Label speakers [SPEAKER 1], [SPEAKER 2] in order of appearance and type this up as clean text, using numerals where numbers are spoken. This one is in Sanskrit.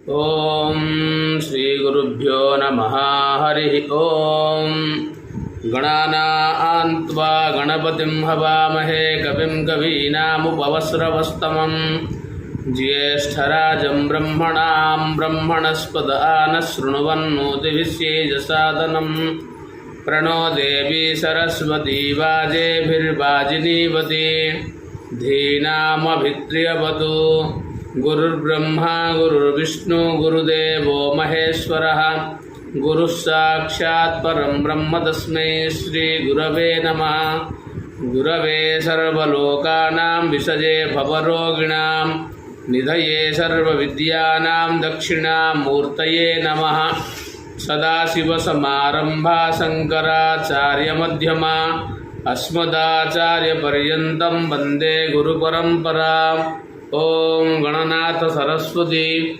[SPEAKER 1] ओम श्री गुरुभ्यो नमः। हरि ओम। गणानान्त्वा गणपतिं हवामहे कविं कवीनामुपवस्रवस्तमं ज्येष्ठराजं ब्रह्मणां ब्रह्मणस्पद आनशृण्वन्नोतिभिश्चेदसादनं प्रणो देवी सरस्वती वाजेभिर्वाजिनीवती धीनामभित्र्यवतु। गुरुर्ब्रह्मा गुरुर्विष्णु गुरुदेवो महेश्वरः गुरुः साक्षात् परं ब्रह्म तस्मै श्री गुरवे नमः। गुरवे सर्वलोकानां विषजे भवरोगिणां निधये सर्वविद्यानां दक्षिणामूर्तये नमः। सदाशिवसमारम्भा शङ्कराचार्यमध्यमा अस्मदाचार्यपर्यन्तं वन्दे गुरुपरम्परा। ओम गणनाथ सरस्वती